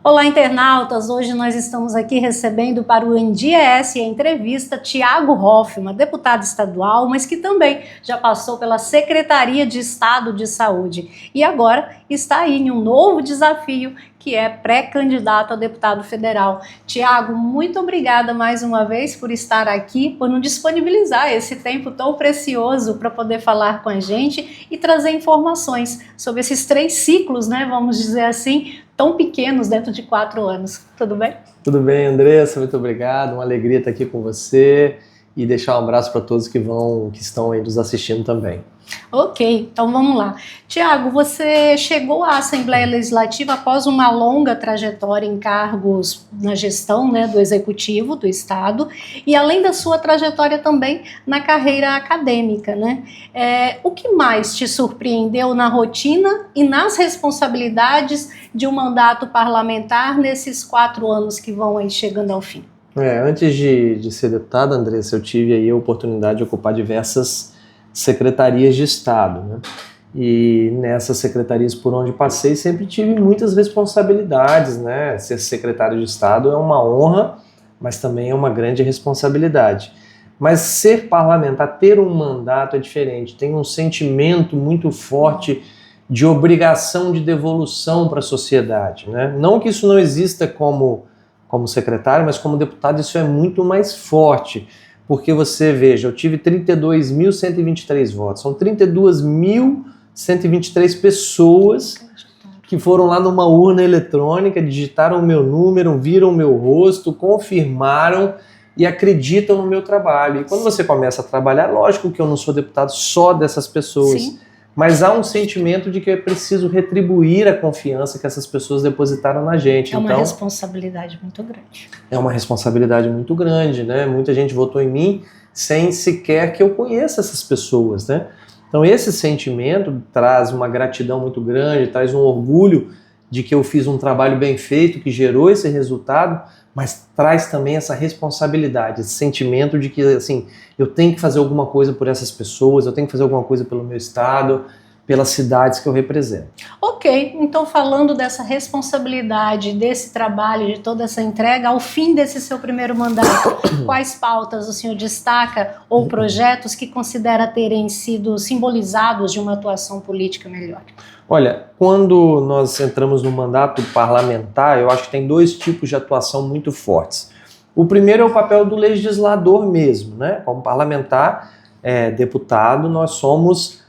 Olá, internautas! Hoje nós estamos aqui recebendo para o Em Dia S a entrevista Thiago Hoffmann, deputado estadual, mas que também já passou pela Secretaria de Estado de Saúde e agora está aí em um novo desafio, que é pré-candidato a deputado federal. Thiago, muito obrigada mais uma vez por estar aqui, por nos disponibilizar esse tempo tão precioso para poder falar com a gente e trazer informações sobre esses 3 ciclos, né, vamos dizer assim, tão pequenos dentro de 4 anos. Tudo bem? Tudo bem, Andressa, muito obrigado. Uma alegria estar aqui com você e deixar um abraço para todos que estão aí nos assistindo também. Ok, então vamos lá. Thiago, você chegou à Assembleia Legislativa após uma longa trajetória em cargos na gestão, né, do Executivo do Estado e além da sua trajetória também na carreira acadêmica, né? O que mais te surpreendeu na rotina e nas responsabilidades de um mandato parlamentar nesses 4 anos que vão aí chegando ao fim? Antes de ser deputado, Andressa, eu tive aí a oportunidade de ocupar diversas secretarias de Estado, né? E nessas secretarias por onde passei sempre tive muitas responsabilidades, né? Ser secretário de Estado é uma honra, mas também é uma grande responsabilidade. Mas ser parlamentar, ter um mandato é diferente, tem um sentimento muito forte de obrigação de devolução para a sociedade, né? Não que isso não exista como secretário, mas como deputado isso é muito mais forte. Porque você, veja, eu tive 32.123 votos, são 32.123 pessoas que foram lá numa urna eletrônica, digitaram o meu número, viram o meu rosto, confirmaram e acreditam no meu trabalho. E quando você começa a trabalhar, lógico que eu não sou deputado só dessas pessoas, Sim. Mas há um sentimento de que é preciso retribuir a confiança que essas pessoas depositaram na gente. É uma responsabilidade muito grande. É uma responsabilidade muito grande, né? Muita gente votou em mim sem sequer que eu conheça essas pessoas, né? Então esse sentimento traz uma gratidão muito grande, traz um orgulho de que eu fiz um trabalho bem feito, que gerou esse resultado, mas traz também essa responsabilidade, esse sentimento de que assim, eu tenho que fazer alguma coisa por essas pessoas, eu tenho que fazer alguma coisa pelo meu estado, pelas cidades que eu represento. Ok, então falando dessa responsabilidade, desse trabalho, de toda essa entrega, ao fim desse seu primeiro mandato, quais pautas o senhor destaca ou projetos que considera terem sido simbolizados de uma atuação política melhor? Olha, quando nós entramos no mandato parlamentar, eu acho que tem 2 tipos de atuação muito fortes. O primeiro é o papel do legislador mesmo, né? Como parlamentar, deputado, nós somos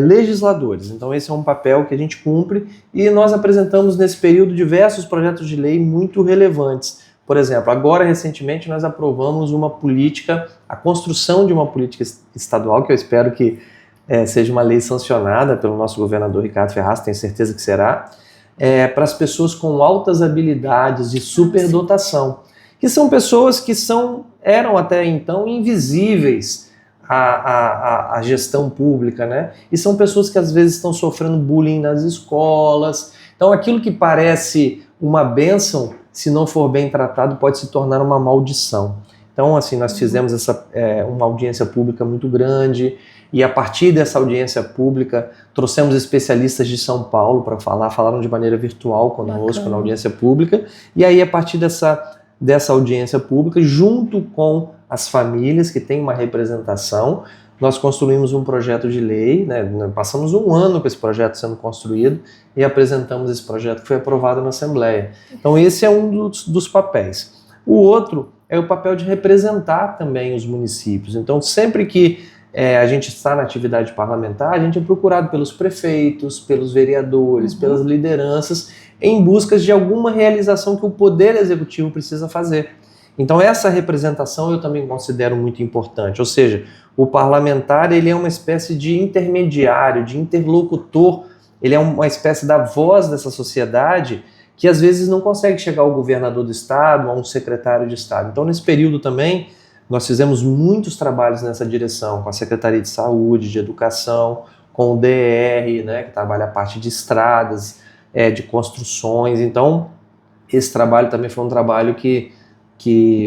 legisladores. Então esse é um papel que a gente cumpre e nós apresentamos nesse período diversos projetos de lei muito relevantes. Por exemplo, agora recentemente nós aprovamos uma política, a construção de uma política estadual, que eu espero que seja uma lei sancionada pelo nosso governador Ricardo Ferraz, tenho certeza que será, para as pessoas com altas habilidades de superdotação, que são pessoas que eram até então invisíveis à gestão pública, né? E são pessoas que às vezes estão sofrendo bullying nas escolas. Então aquilo que parece uma bênção, se não for bem tratado, pode se tornar uma maldição. Então assim, nós fizemos uma audiência pública muito grande, e a partir dessa audiência pública trouxemos especialistas de São Paulo para falaram de maneira virtual conosco na audiência pública, e aí a partir dessa audiência pública, junto com as famílias que têm uma representação, nós construímos um projeto de lei, né? Passamos 1 ano com esse projeto sendo construído e apresentamos esse projeto que foi aprovado na Assembleia. Então esse é um dos papéis. O outro é o papel de representar também os municípios. Então sempre que a gente está na atividade parlamentar, a gente é procurado pelos prefeitos, pelos vereadores, pelas lideranças, em busca de alguma realização que o Poder Executivo precisa fazer. Então essa representação eu também considero muito importante, ou seja, o parlamentar ele é uma espécie de intermediário, de interlocutor, ele é uma espécie da voz dessa sociedade que às vezes não consegue chegar ao governador do estado, a um secretário de estado. Então nesse período também nós fizemos muitos trabalhos nessa direção, com a Secretaria de Saúde, de Educação, com o DR, né, que trabalha a parte de estradas, de construções. Então, esse trabalho também foi um trabalho que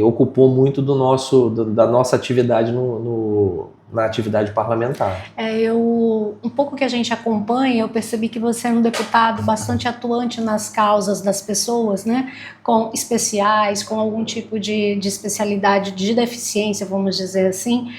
ocupou muito da nossa atividade no na atividade parlamentar. Um pouco que a gente acompanha, eu percebi que você é um deputado bastante atuante nas causas das pessoas, né? Com especiais, com algum tipo de especialidade de deficiência, vamos dizer assim,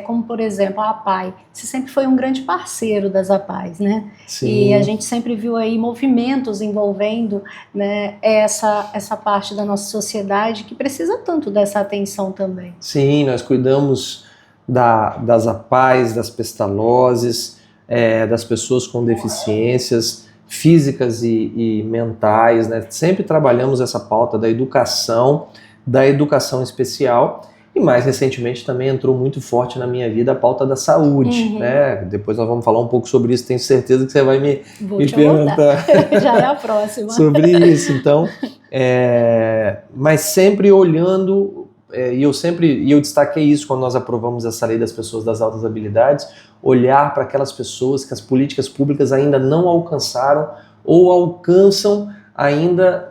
como por exemplo a APAE. Você sempre foi um grande parceiro das APAEs, né? Sim. E a gente sempre viu aí movimentos envolvendo, né, essa parte da nossa sociedade que precisa tanto dessa atenção também. Sim, nós cuidamos das APAEs, das pestalozes, das pessoas com deficiências físicas e mentais, né? Sempre trabalhamos essa pauta da educação especial, e mais recentemente também entrou muito forte na minha vida a pauta da saúde, né? Depois nós vamos falar um pouco sobre isso, tenho certeza que você vai me perguntar. Já é a próxima. Sobre isso, então, mas sempre olhando. E eu destaquei isso quando nós aprovamos essa lei das pessoas das altas habilidades, olhar para aquelas pessoas que as políticas públicas ainda não alcançaram ou alcançam ainda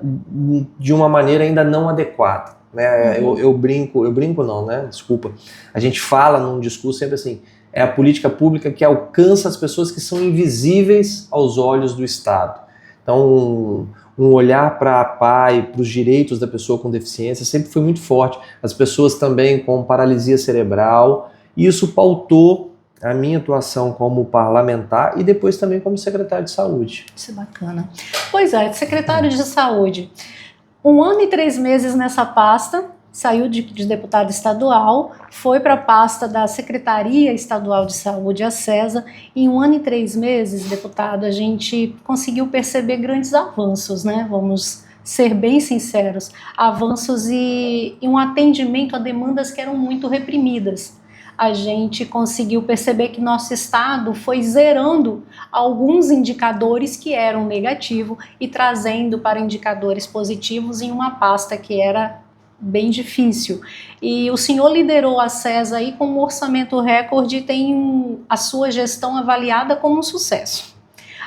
de uma maneira ainda não adequada, né? Eu brinco não, né? Desculpa. A gente fala num discurso sempre assim, é a política pública que alcança as pessoas que são invisíveis aos olhos do Estado. Então, um olhar para a APAE, para os direitos da pessoa com deficiência sempre foi muito forte. As pessoas também com paralisia cerebral, e isso pautou a minha atuação como parlamentar e depois também como secretário de saúde. Isso é bacana. Pois é, secretário de saúde, 1 ano e 3 meses nessa pasta, saiu de deputado estadual, foi para a pasta da Secretaria Estadual de Saúde, a SESA. Em 1 ano e 3 meses, deputado, a gente conseguiu perceber grandes avanços, né? Vamos ser bem sinceros, avanços e um atendimento a demandas que eram muito reprimidas. A gente conseguiu perceber que nosso estado foi zerando alguns indicadores que eram negativos e trazendo para indicadores positivos em uma pasta que era bem difícil. E o senhor liderou a SESA aí com um orçamento recorde e tem a sua gestão avaliada como um sucesso.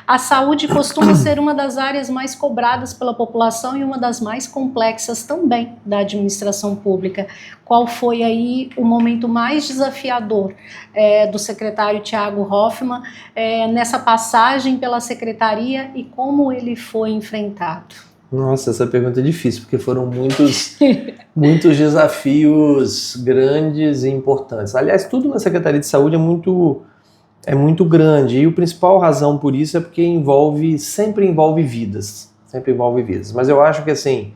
A saúde costuma ser uma das áreas mais cobradas pela população e uma das mais complexas também da administração pública. Qual foi aí o momento mais desafiador do secretário Thiago Hoffmann nessa passagem pela secretaria e como ele foi enfrentado? Nossa, essa pergunta é difícil, porque foram muitos desafios grandes e importantes. Aliás, tudo na Secretaria de Saúde é muito grande, e a principal razão por isso é porque sempre envolve vidas. Mas eu acho que assim,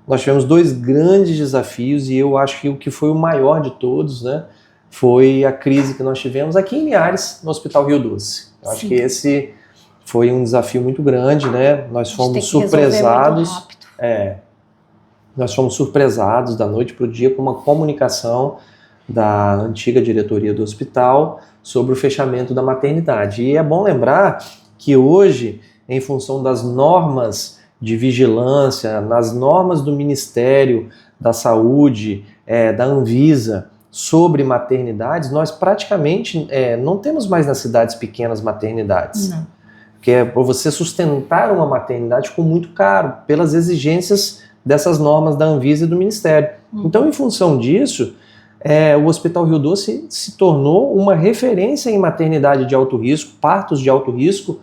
nós tivemos 2 grandes desafios, e eu acho que o que foi o maior de todos, né, foi a crise que nós tivemos aqui em Linhares, no Hospital Rio Doce. Eu acho que esse foi um desafio muito grande, né? Nós fomos surpresados. Nós fomos surpresados da noite para o dia com uma comunicação da antiga diretoria do hospital sobre o fechamento da maternidade. E é bom lembrar que hoje, em função das normas de vigilância, nas normas do Ministério da Saúde, da Anvisa, sobre maternidades, nós praticamente não temos mais nas cidades pequenas maternidades. Não. Que para você sustentar uma maternidade ficou muito caro, pelas exigências dessas normas da Anvisa e do Ministério. Então, em função disso, o Hospital Rio Doce se tornou uma referência em maternidade de alto risco, partos de alto risco,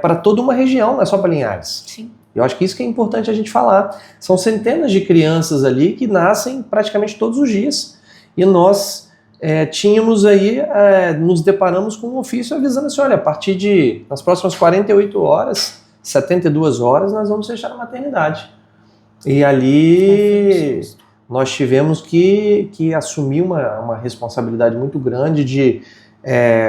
para toda uma região, não é só para Linhares. Sim. Eu acho que isso que é importante a gente falar. São centenas de crianças ali que nascem praticamente todos os dias. E nós nos deparamos com um ofício avisando assim, olha, a partir nas próximas 48 horas, 72 horas, nós vamos fechar a maternidade. E ali nós tivemos que assumir uma responsabilidade muito grande de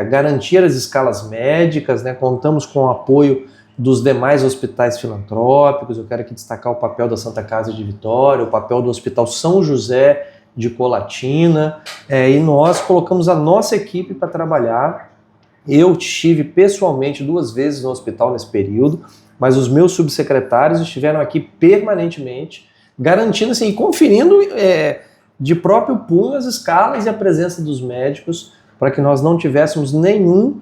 garantir as escalas médicas, né? Contamos com o apoio dos demais hospitais filantrópicos. Eu quero aqui destacar o papel da Santa Casa de Vitória, o papel do Hospital São José de Colatina, e nós colocamos a nossa equipe para trabalhar. Eu estive pessoalmente 2 vezes no hospital nesse período, mas os meus subsecretários estiveram aqui permanentemente, garantindo assim, e conferindo de próprio punho as escalas e a presença dos médicos para que nós não tivéssemos nenhum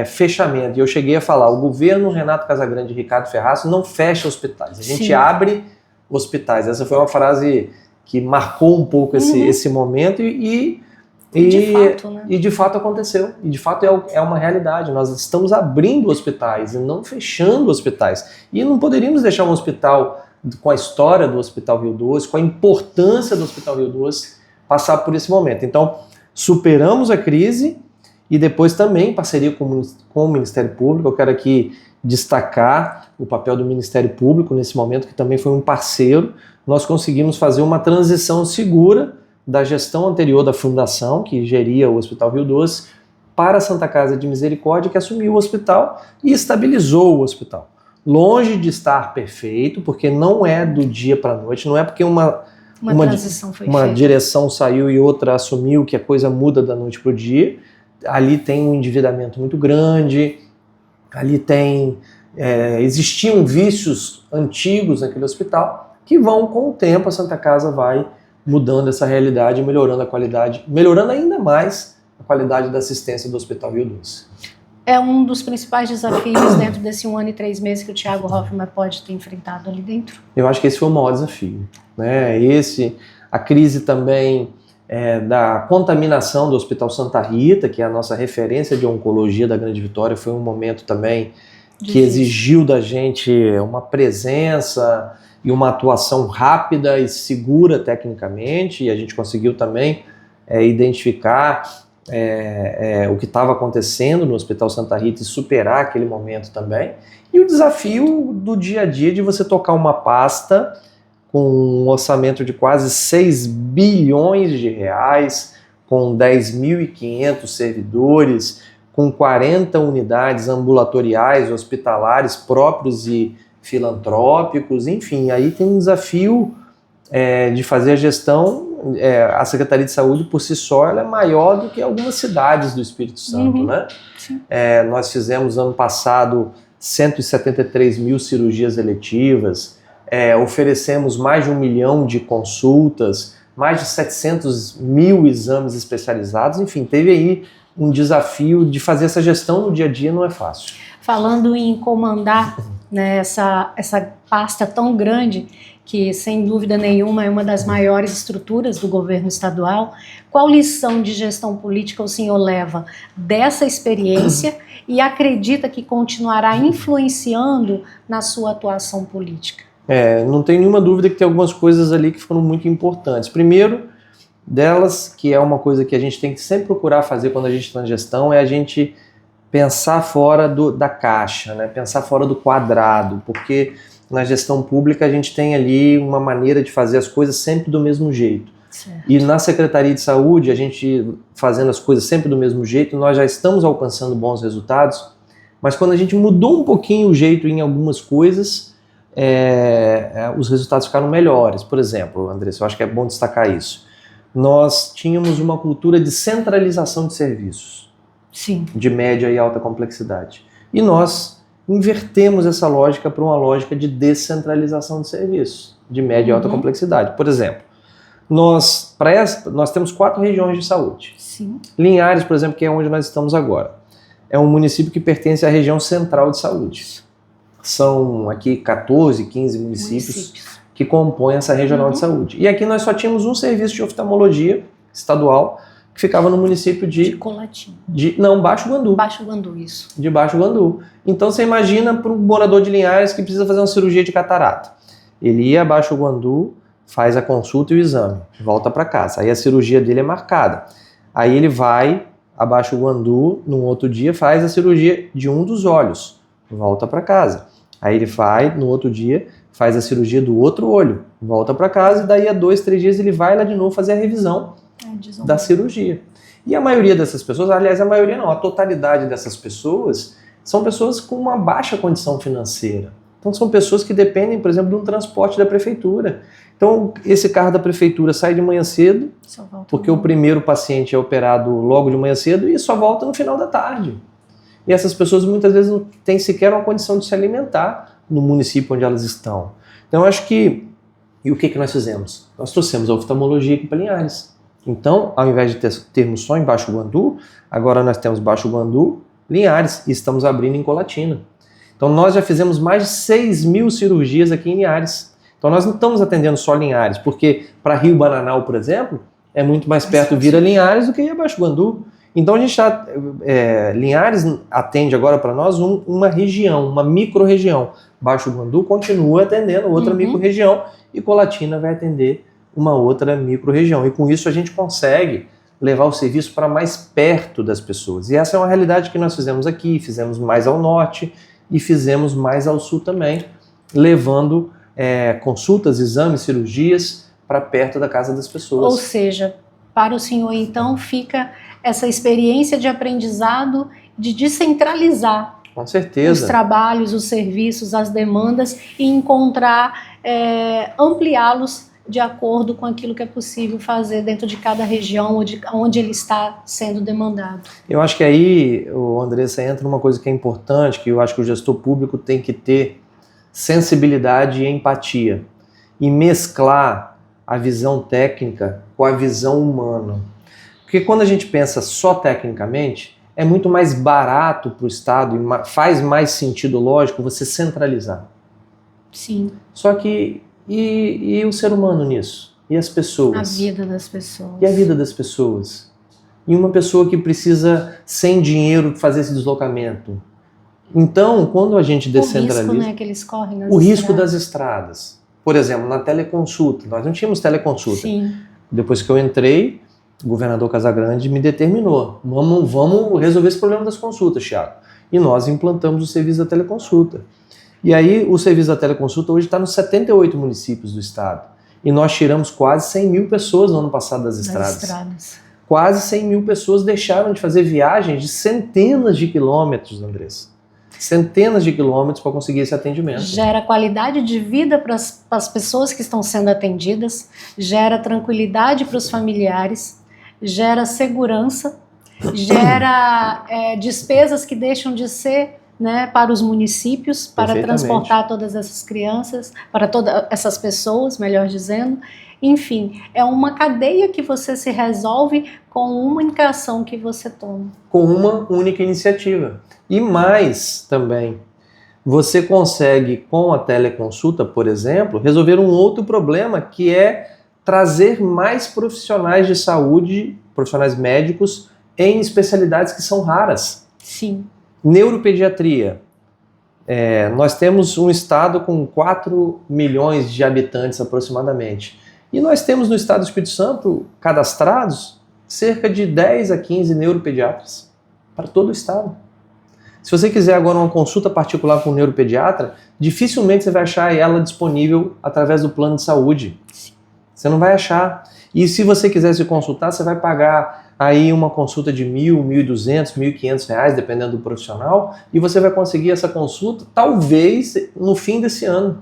fechamento. E eu cheguei a falar, o governo Renato Casagrande e Ricardo Ferraz não fecha hospitais, a gente abre hospitais. Essa foi uma frase que marcou um pouco esse momento, e De fato, né? E de fato aconteceu. E de fato é uma realidade. Nós estamos abrindo hospitais e não fechando hospitais. E não poderíamos deixar um hospital com a história do Hospital Rio Doce, com a importância do Hospital Rio Doce, passar por esse momento. Então, superamos a crise e depois também, em parceria com o Ministério Público, eu quero aqui destacar o papel do Ministério Público nesse momento, que também foi um parceiro. Nós conseguimos fazer uma transição segura da gestão anterior da fundação, que geria o Hospital Rio Doce, para a Santa Casa de Misericórdia, que assumiu o hospital e estabilizou o hospital. Longe de estar perfeito, porque não é do dia para a noite, não é porque uma transição foi feita. Direção saiu e outra assumiu que a coisa muda da noite para o dia. Ali tem um endividamento muito grande, ali existiam vícios antigos naquele hospital, que vão, com o tempo, a Santa Casa vai mudando essa realidade, melhorando a qualidade, melhorando ainda mais a qualidade da assistência do Hospital Rio Doce. É um dos principais desafios dentro desse 1 ano e 3 meses que o Thiago Hoffmann pode ter enfrentado ali dentro? Eu acho que esse foi o maior desafio, né? A crise também da contaminação do Hospital Santa Rita, que é a nossa referência de oncologia da Grande Vitória, foi um momento também que exigiu da gente uma presença e uma atuação rápida e segura tecnicamente, e a gente conseguiu também identificar o que estava acontecendo no Hospital Santa Rita e superar aquele momento também. E o desafio do dia a dia de você tocar uma pasta com um orçamento de quase 6 bilhões de reais, com 10.500 servidores, com 40 unidades ambulatoriais, hospitalares próprios e filantrópicos, enfim, aí tem um desafio de fazer a gestão. A Secretaria de Saúde, por si só, ela é maior do que algumas cidades do Espírito Santo, né? Nós fizemos, ano passado, 173 mil cirurgias eletivas, oferecemos mais de 1 milhão de consultas, mais de 700 mil exames especializados, enfim, teve aí um desafio de fazer essa gestão no dia a dia, não é fácil. Falando em comandar, né, essa pasta tão grande, que sem dúvida nenhuma é uma das maiores estruturas do governo estadual, qual lição de gestão política o senhor leva dessa experiência e acredita que continuará influenciando na sua atuação política? Não tem nenhuma dúvida que tem algumas coisas ali que foram muito importantes. Primeiro delas, que é uma coisa que a gente tem que sempre procurar fazer quando a gente está na gestão, é a gente pensar fora da caixa, né? Pensar fora do quadrado, porque na gestão pública a gente tem ali uma maneira de fazer as coisas sempre do mesmo jeito. Certo. E na Secretaria de Saúde, a gente fazendo as coisas sempre do mesmo jeito, nós já estamos alcançando bons resultados, mas quando a gente mudou um pouquinho o jeito em algumas coisas, os resultados ficaram melhores. Por exemplo, Andressa, eu acho que é bom destacar isso. Nós tínhamos uma cultura de centralização de serviços. Sim. De média e alta complexidade. E nós invertemos essa lógica para uma lógica de descentralização de serviços, de média e alta complexidade. Por exemplo, nós temos 4 regiões de saúde. Sim. Linhares, por exemplo, que é onde nós estamos agora, é um município que pertence à região central de saúde. São aqui 14, 15 municípios que compõem essa regional de saúde. E aqui nós só tínhamos um serviço de oftalmologia estadual, que ficava no município de Colatina. Baixo Guandu. Baixo Guandu, isso. De Baixo Guandu. Então você imagina para um morador de Linhares que precisa fazer uma cirurgia de catarata. Ele ia a Baixo Guandu, faz a consulta e o exame, volta para casa. Aí a cirurgia dele é marcada. Aí ele vai a Baixo Guandu, num outro dia, faz a cirurgia de um dos olhos, volta para casa. Aí ele vai, no outro dia, faz a cirurgia do outro olho, volta para casa, e daí a 2, 3 dias ele vai lá de novo fazer a revisão da cirurgia. E a maioria dessas pessoas, aliás, a maioria não, a totalidade dessas pessoas são pessoas com uma baixa condição financeira. Então são pessoas que dependem, por exemplo, de um transporte da prefeitura. Então esse carro da prefeitura sai de manhã cedo, porque o primeiro paciente é operado logo de manhã cedo e só volta no final da tarde. E essas pessoas muitas vezes não têm sequer uma condição de se alimentar no município onde elas estão. Então eu acho que... E o que nós fizemos? Nós trouxemos a oftalmologia aqui para Linhares. Então, ao invés de termos só em Baixo Guandu, agora nós temos Baixo Guandu, Linhares, e estamos abrindo em Colatina. Então nós já fizemos mais de 6 mil cirurgias aqui em Linhares. Então nós não estamos atendendo só Linhares, porque para Rio Bananal, por exemplo, é muito mais perto vir a Linhares do que ir a Baixo Guandu. Então a gente está... Linhares atende agora para nós uma região, uma micro-região. Baixo Guandu continua atendendo outra micro-região e Colatina vai atender uma outra micro-região. E com isso a gente consegue levar o serviço para mais perto das pessoas. E essa é uma realidade que nós fizemos aqui, fizemos mais ao norte e fizemos mais ao sul também, levando consultas, exames, cirurgias para perto da casa das pessoas. Ou seja, para o senhor então fica essa experiência de aprendizado de descentralizar com certeza os trabalhos, os serviços, as demandas e encontrar, ampliá-los de acordo com aquilo que é possível fazer dentro de cada região onde ele está sendo demandado. Eu acho que aí, Andressa, entra numa coisa que é importante, que eu acho que o gestor público tem que ter sensibilidade e empatia e mesclar a visão técnica com a visão humana. Porque quando a gente pensa só tecnicamente, é muito mais barato para o Estado e faz mais sentido lógico você centralizar. Sim. Só que e o ser humano nisso? E as pessoas? A vida das pessoas. E a vida das pessoas? E uma pessoa que precisa, sem dinheiro, fazer esse deslocamento. Então, quando a gente descentraliza... O risco, né, que eles correm nas o risco das estradas. Por exemplo, na teleconsulta. Nós não tínhamos teleconsulta. Sim. Depois que eu entrei, o governador Casagrande me determinou. Vamos resolver esse problema das consultas, Thiago. E nós implantamos o serviço da teleconsulta. E aí, o serviço da teleconsulta hoje está nos 78 municípios do estado. E nós tiramos quase 100 mil pessoas no ano passado das estradas. Quase 100 mil pessoas deixaram de fazer viagens de centenas de quilômetros, Andressa. Centenas de quilômetros para conseguir esse atendimento. Gera qualidade de vida para as pessoas que estão sendo atendidas, gera tranquilidade para os familiares, gera segurança, gera despesas que deixam de ser, né, para os municípios, para transportar todas essas crianças, para todas essas pessoas, melhor dizendo. Enfim, é uma cadeia que você se resolve com uma única ação que você toma. Com uma única iniciativa. E mais também, você consegue com a teleconsulta, por exemplo, resolver um outro problema, que é trazer mais profissionais de saúde, profissionais médicos, em especialidades que são raras. Sim. Neuropediatria. Nós temos um estado com 4 milhões de habitantes aproximadamente. E nós temos no estado do Espírito Santo cadastrados cerca de 10 a 15 neuropediatras para todo o estado. Se você quiser agora uma consulta particular com um neuropediatra, dificilmente você vai achar ela disponível através do plano de saúde. Você não vai achar. E se você quiser se consultar, você vai pagar aí uma consulta de R$1.000, R$1.200, R$1.500, dependendo do profissional, e você vai conseguir essa consulta, talvez, no fim desse ano.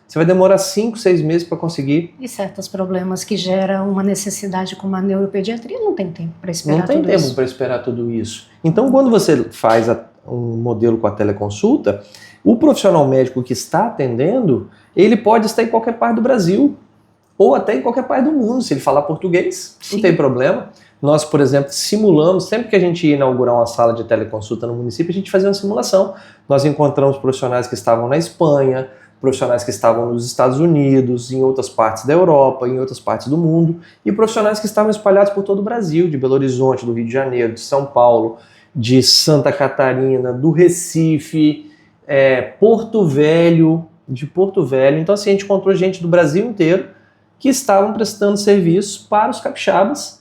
Você vai demorar 5, 6 meses para conseguir. E certos problemas que geram uma necessidade como a neuropediatria não tem tempo para esperar tudo isso. Não tem tempo para esperar tudo isso. Então, quando você faz um modelo com a teleconsulta, o profissional médico que está atendendo, ele pode estar em qualquer parte do Brasil, ou até em qualquer parte do mundo, se ele falar português, Sim. Não tem problema. Nós, por exemplo, simulamos, sempre que a gente ia inaugurar uma sala de teleconsulta no município, a gente fazia uma simulação. Nós encontramos profissionais que estavam na Espanha, profissionais que estavam nos Estados Unidos, em outras partes da Europa, em outras partes do mundo, e profissionais que estavam espalhados por todo o Brasil, de Belo Horizonte, do Rio de Janeiro, de São Paulo, de Santa Catarina, do Recife, Porto Velho, de Porto Velho. Então, assim, a gente encontrou gente do Brasil inteiro que estavam prestando serviço para os capixabas,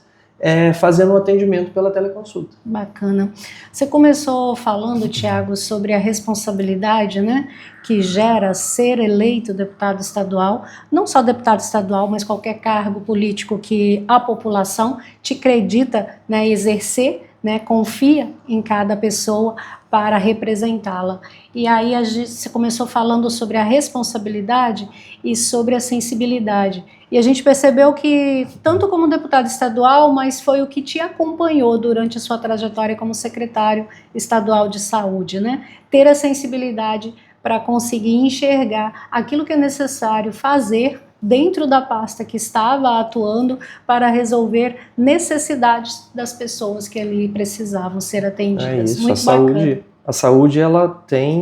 fazendo um atendimento pela teleconsulta. Bacana. Você começou falando, Thiago, sobre a responsabilidade, né, que gera ser eleito deputado estadual, não só deputado estadual, mas qualquer cargo político que a população te acredita, né, exercer, né, confia em cada pessoa para representá-la. E aí você começou falando sobre a responsabilidade e sobre a sensibilidade. E a gente percebeu que, tanto como deputado estadual, mas foi o que te acompanhou durante a sua trajetória como secretário estadual de saúde, né? Ter a sensibilidade para conseguir enxergar aquilo que é necessário fazer dentro da pasta que estava atuando para resolver necessidades das pessoas que ali precisavam ser atendidas. Isso, muito a saúde ela tem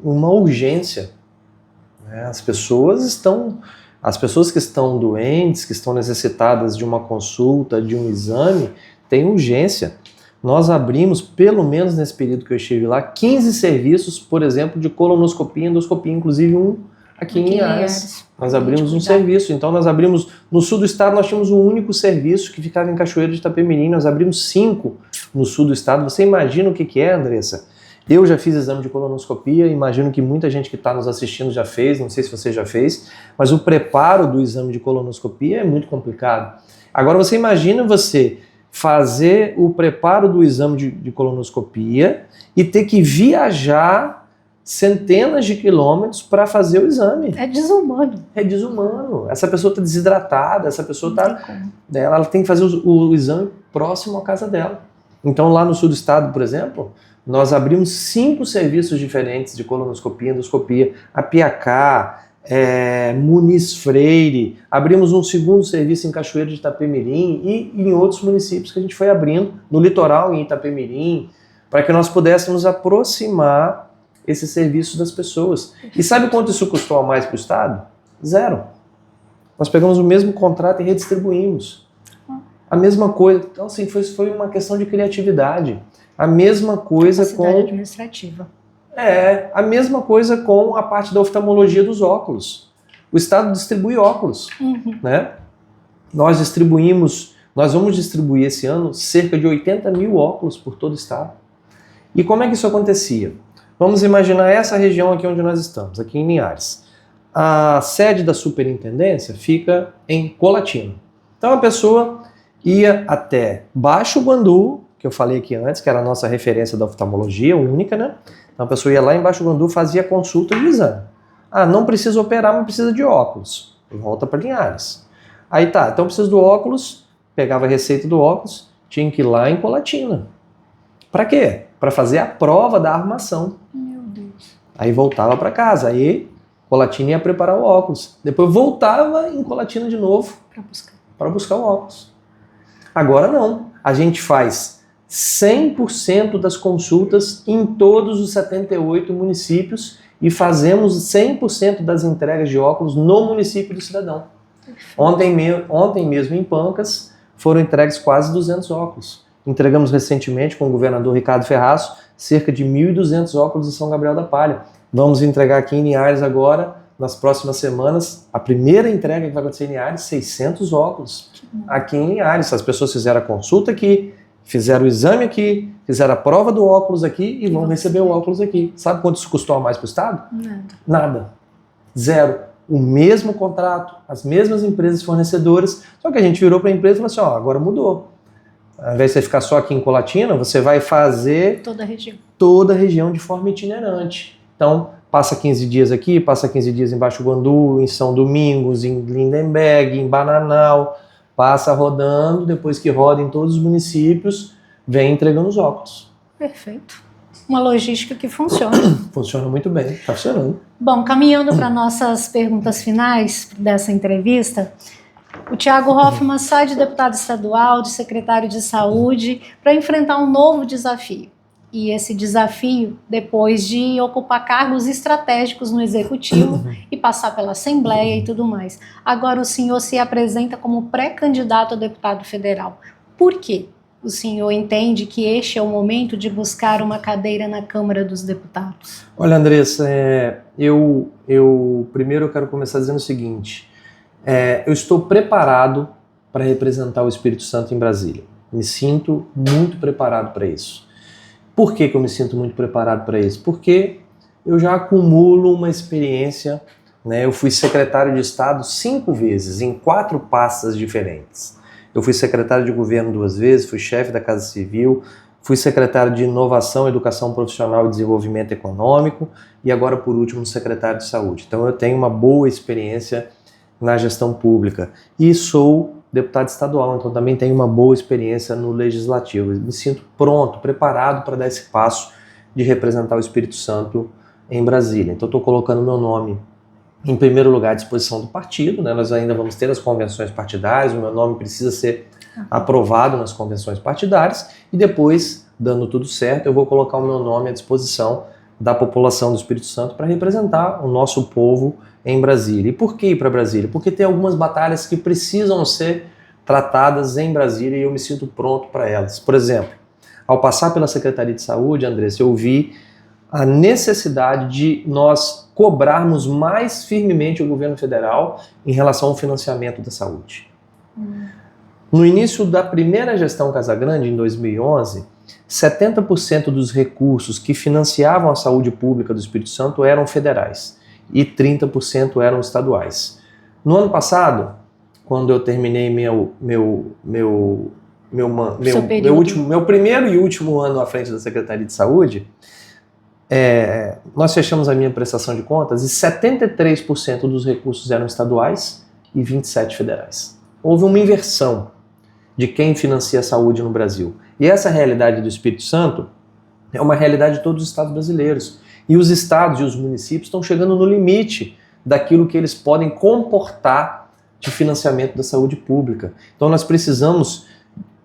uma urgência, né? As pessoas estão As pessoas que estão doentes, que estão necessitadas de uma consulta, de um exame, têm urgência. Nós abrimos, pelo menos nesse período que eu estive lá, 15 serviços, por exemplo, de colonoscopia e endoscopia, inclusive um aqui em Linhares. Nós abrimos um serviço. Então nós abrimos, no sul do estado nós tínhamos um único serviço que ficava em Cachoeiro de Itapemirim, nós abrimos 5 no sul do estado. Você imagina o que é, Andressa? Eu já fiz exame de colonoscopia, imagino que muita gente que está nos assistindo já fez, não sei se você já fez, mas o preparo do exame de colonoscopia é muito complicado. Agora você imagina você fazer o preparo do exame de colonoscopia e ter que viajar centenas de quilômetros para fazer o exame. É desumano. É desumano. Essa pessoa está desidratada, essa pessoa ela tem que fazer o exame próximo à casa dela. Então lá no sul do estado, por exemplo, nós abrimos 5 serviços diferentes de colonoscopia e endoscopia. A Piacá, Muniz Freire, abrimos um segundo serviço em Cachoeiro de Itapemirim e em outros municípios que a gente foi abrindo, no litoral em Itapemirim, para que nós pudéssemos aproximar esse serviço das pessoas. E sabe quanto isso custou a mais para o Estado? 0. Nós pegamos o mesmo contrato e redistribuímos. A mesma coisa. Então, assim, foi uma questão de criatividade. A mesma coisa com... administrativa. A mesma coisa com a parte da oftalmologia dos óculos. O Estado distribui óculos, né? Nós vamos distribuir esse ano cerca de 80 mil óculos por todo o Estado. E como é que isso acontecia? Vamos imaginar essa região aqui onde nós estamos, aqui em Linhares. A sede da superintendência fica em Colatina. Então a pessoa ia até Baixo Guandu, que eu falei aqui antes, que era a nossa referência da oftalmologia única, né? Então a pessoa ia lá em Baixo Guandu, fazia consulta de exame. Ah, não precisa operar, mas precisa de óculos. Volta para Linhares. Aí tá, então precisa do óculos, pegava a receita do óculos, tinha que ir lá em Colatina. Para quê? Para fazer a prova da armação. Meu Deus. Aí voltava para casa, aí Colatina ia preparar o óculos. Depois voltava em Colatina de novo para buscar o óculos. Agora não, a gente faz 100% das consultas em todos os 78 municípios e fazemos 100% das entregas de óculos no município do cidadão. Ontem mesmo em Pancas foram entregues quase 200 óculos. Entregamos recentemente com o governador Ricardo Ferraz cerca de 1.200 óculos em São Gabriel da Palha. Vamos entregar aqui em Linhares agora, nas próximas semanas, a primeira entrega que vai acontecer em Linhares, 600 óculos aqui em Linhares. As pessoas fizeram a consulta aqui, fizeram o exame aqui, fizeram a prova do óculos aqui e vão receber o óculos aqui. Sabe quanto isso custou a mais para o Estado? Nada. 0. O mesmo contrato, as mesmas empresas fornecedoras, só que a gente virou para a empresa e falou assim, agora mudou. Ao invés de você ficar só aqui em Colatina, você vai fazer toda a região de forma itinerante. Então, passa 15 dias aqui, passa 15 dias em Baixo Guandu, em São Domingos, em Lindenberg, em Bananal, passa rodando, depois que roda em todos os municípios, vem entregando os óculos. Perfeito. Uma logística que funciona. Funciona muito bem, está funcionando. Bom, caminhando para nossas perguntas finais dessa entrevista, o Thiago Hoffmann sai de deputado estadual, de secretário de saúde, para enfrentar um novo desafio. E esse desafio, depois de ocupar cargos estratégicos no Executivo e passar pela Assembleia e tudo mais. Agora o senhor se apresenta como pré-candidato a deputado federal. Por quê? O senhor entende que este é o momento de buscar uma cadeira na Câmara dos Deputados? Olha, Andressa, primeiro eu quero começar dizendo o seguinte. Eu estou preparado para representar o Espírito Santo em Brasília. Me sinto muito preparado para isso. Por que eu me sinto muito preparado para isso? Porque eu já acumulo uma experiência, né? Eu fui secretário de Estado 5 vezes, em 4 pastas diferentes. Eu fui secretário de governo 2 vezes, fui chefe da Casa Civil, fui secretário de Inovação, Educação Profissional e Desenvolvimento Econômico e agora, por último, secretário de Saúde. Então eu tenho uma boa experiência na gestão pública e sou deputado estadual, então também tenho uma boa experiência no legislativo. Me sinto pronto, preparado para dar esse passo de representar o Espírito Santo em Brasília. Então estou colocando meu nome em primeiro lugar à disposição do partido, né? Nós ainda vamos ter as convenções partidárias, o meu nome precisa ser aprovado nas convenções partidárias e depois, dando tudo certo, eu vou colocar o meu nome à disposição da população do Espírito Santo para representar o nosso povo em Brasília. E por que ir para Brasília? Porque tem algumas batalhas que precisam ser tratadas em Brasília e eu me sinto pronto para elas. Por exemplo, ao passar pela Secretaria de Saúde, Andressa, eu vi a necessidade de nós cobrarmos mais firmemente o governo federal em relação ao financiamento da saúde. No início da primeira gestão Casagrande, em 2011, 70% dos recursos que financiavam a saúde pública do Espírito Santo eram federais e 30% eram estaduais. No ano passado, quando eu terminei meu primeiro e último ano à frente da Secretaria de Saúde, nós fechamos a minha prestação de contas e 73% dos recursos eram estaduais e 27% federais. Houve uma inversão de quem financia a saúde no Brasil. E essa realidade do Espírito Santo é uma realidade de todos os estados brasileiros. E os estados e os municípios estão chegando no limite daquilo que eles podem comportar de financiamento da saúde pública. Então nós precisamos,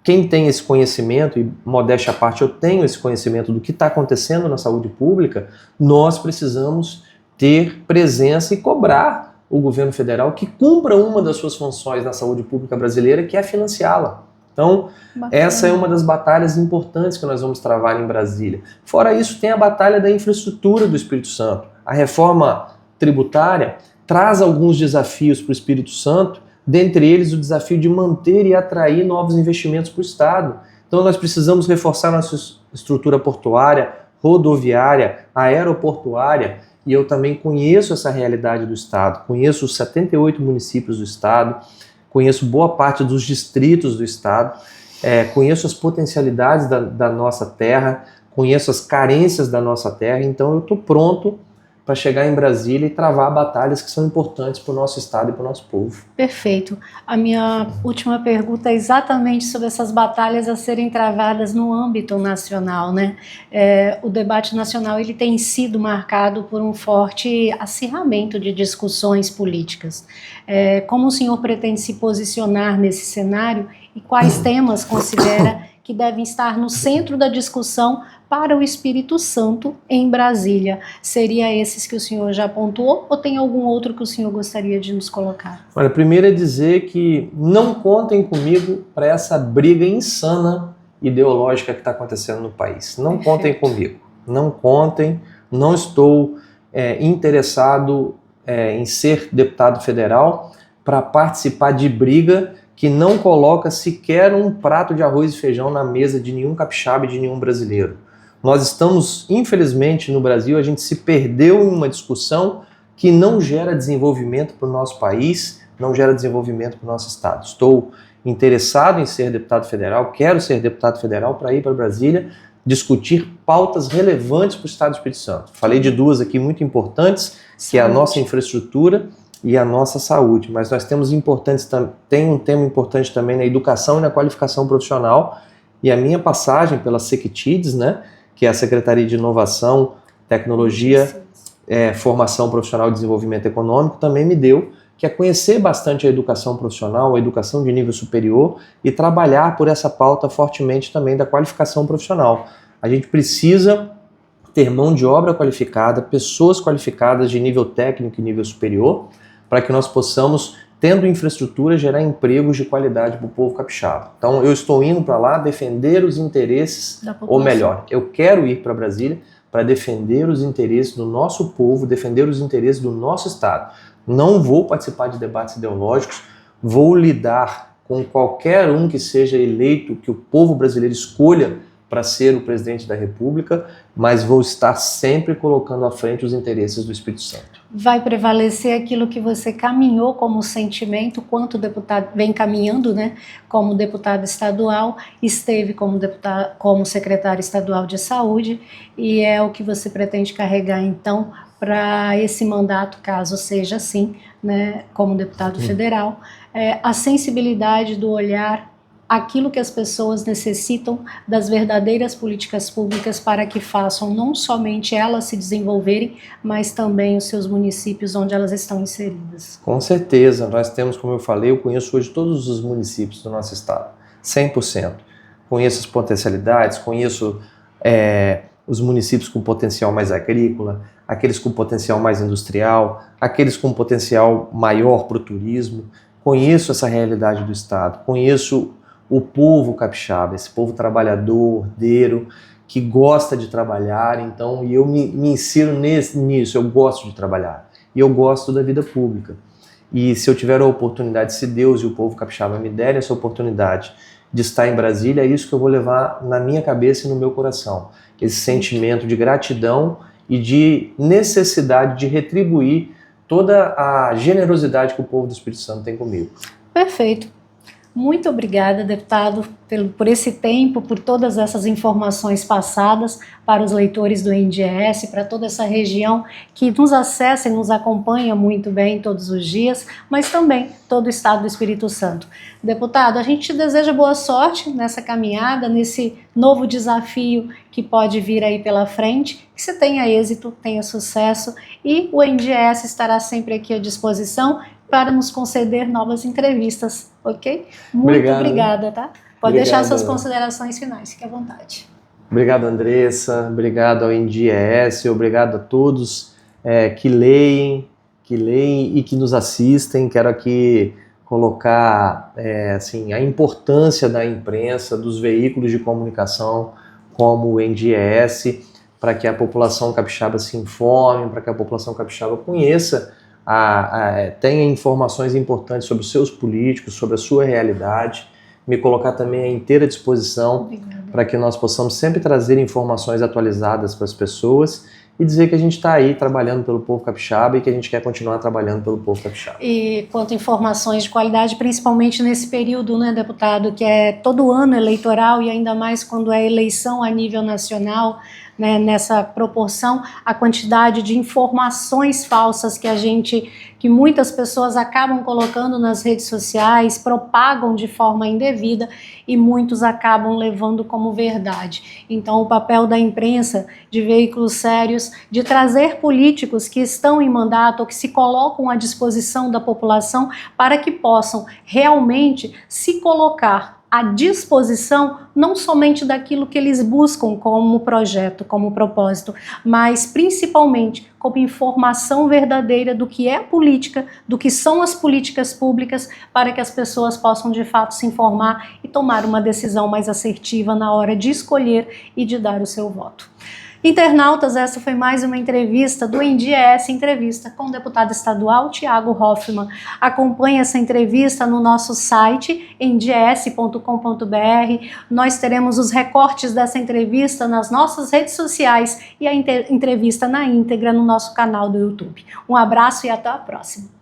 quem tem esse conhecimento, e modéstia à parte eu tenho esse conhecimento do que está acontecendo na saúde pública, nós precisamos ter presença e cobrar o governo federal que cumpra uma das suas funções na saúde pública brasileira, que é financiá-la. Então, essa é uma das batalhas importantes que nós vamos travar em Brasília. Fora isso, tem a batalha da infraestrutura do Espírito Santo. A reforma tributária traz alguns desafios para o Espírito Santo, dentre eles o desafio de manter e atrair novos investimentos para o Estado. Então, nós precisamos reforçar nossa estrutura portuária, rodoviária, aeroportuária, e eu também conheço essa realidade do Estado, conheço os 78 municípios do Estado, conheço boa parte dos distritos do Estado, conheço as potencialidades da nossa terra, conheço as carências da nossa terra, então eu estou pronto para chegar em Brasília e travar batalhas que são importantes para o nosso Estado e para o nosso povo. Perfeito. A minha última pergunta é exatamente sobre essas batalhas a serem travadas no âmbito nacional, né? O debate nacional ele tem sido marcado por um forte acirramento de discussões políticas. Como o senhor pretende se posicionar nesse cenário e quais temas considera que devem estar no centro da discussão para o Espírito Santo em Brasília? Seria esses que o senhor já apontou ou tem algum outro que o senhor gostaria de nos colocar? Olha, primeiro é dizer que não contem comigo para essa briga insana ideológica que está acontecendo no país. Não Perfeito. Contem comigo. Não contem. Não estou interessado em ser deputado federal para participar de briga que não coloca sequer um prato de arroz e feijão na mesa de nenhum capixaba e de nenhum brasileiro. Nós estamos, infelizmente, no Brasil, a gente se perdeu em uma discussão que não gera desenvolvimento para o nosso país, não gera desenvolvimento para o nosso Estado. Estou interessado em ser deputado federal, quero ser deputado federal para ir para Brasília discutir pautas relevantes para o Estado do Espírito Santo. Falei de duas aqui muito importantes, que é a nossa infraestrutura e a nossa saúde, mas nós temos tem um tema importante também na educação e na qualificação profissional, e a minha passagem pela SECTIDS, né, que é a Secretaria de Inovação, Tecnologia, Formação Profissional e Desenvolvimento Econômico, também me deu, que é conhecer bastante a educação profissional, a educação de nível superior e trabalhar por essa pauta fortemente também da qualificação profissional. A gente precisa ter mão de obra qualificada, pessoas qualificadas de nível técnico e nível superior, para que nós possamos, tendo infraestrutura, gerar empregos de qualidade para o povo capixaba. Então eu estou indo para lá defender os interesses, ou melhor, eu quero ir para Brasília para defender os interesses do nosso povo, defender os interesses do nosso Estado. Não vou participar de debates ideológicos, vou lidar com qualquer um que seja eleito, que o povo brasileiro escolha para ser o presidente da República, mas vou estar sempre colocando à frente os interesses do Espírito Santo. Vai prevalecer aquilo que você caminhou como sentimento, quanto deputado vem caminhando, né, como deputado estadual, esteve como secretário estadual de saúde, e é o que você pretende carregar então para esse mandato, caso seja assim, né, como deputado federal, a sensibilidade do olhar, aquilo que as pessoas necessitam das verdadeiras políticas públicas para que façam não somente elas se desenvolverem, mas também os seus municípios onde elas estão inseridas. Com certeza, nós temos, como eu falei, eu conheço hoje todos os municípios do nosso estado, 100%. Conheço as potencialidades, conheço os municípios com potencial mais agrícola, aqueles com potencial mais industrial, aqueles com potencial maior para o turismo. Conheço essa realidade do Estado, conheço o povo capixaba, esse povo trabalhador, ordeiro, que gosta de trabalhar, então, e eu me insiro nisso, eu gosto de trabalhar, e eu gosto da vida pública. E se eu tiver a oportunidade, se Deus e o povo capixaba me derem essa oportunidade de estar em Brasília, é isso que eu vou levar na minha cabeça e no meu coração. Esse sentimento de gratidão e de necessidade de retribuir toda a generosidade que o povo do Espírito Santo tem comigo. Perfeito. Muito obrigada, deputado, por esse tempo, por todas essas informações passadas para os leitores do NDES, para toda essa região que nos acessa e nos acompanha muito bem todos os dias, mas também todo o estado do Espírito Santo. Deputado, a gente te deseja boa sorte nessa caminhada, nesse novo desafio que pode vir aí pela frente, que você tenha êxito, tenha sucesso, e o NDES estará sempre aqui à disposição para nos conceder novas entrevistas, ok? Muito obrigada, tá? Pode deixar suas considerações finais, fique à vontade. Obrigado, Andressa, obrigado ao NDES, obrigado a todos que leem e que nos assistem. Quero aqui colocar assim, a importância da imprensa, dos veículos de comunicação como o NDES, para que a população capixaba se informe, para que a população capixaba conheça, tenha informações importantes sobre os seus políticos, sobre a sua realidade, me colocar também à inteira disposição para que nós possamos sempre trazer informações atualizadas para as pessoas e dizer que a gente está aí trabalhando pelo povo capixaba e que a gente quer continuar trabalhando pelo povo capixaba. E quanto a informações de qualidade, principalmente nesse período, né, deputado, que é todo ano eleitoral e ainda mais quando é eleição a nível nacional, né, nessa proporção, a quantidade de informações falsas que muitas pessoas acabam colocando nas redes sociais, propagam de forma indevida e muitos acabam levando como verdade. Então, o papel da imprensa, de veículos sérios, de trazer políticos que estão em mandato ou que se colocam à disposição da população para que possam realmente se colocar à disposição não somente daquilo que eles buscam como projeto, como propósito, mas principalmente como informação verdadeira do que é a política, do que são as políticas públicas, para que as pessoas possam de fato se informar e tomar uma decisão mais assertiva na hora de escolher e de dar o seu voto. Internautas, essa foi mais uma entrevista do NDES Entrevista com o deputado estadual Thiago Hoffmann. Acompanhe essa entrevista no nosso site, nds.com.br. Nós teremos os recortes dessa entrevista nas nossas redes sociais e a entrevista na íntegra no nosso canal do YouTube. Um abraço e até a próxima.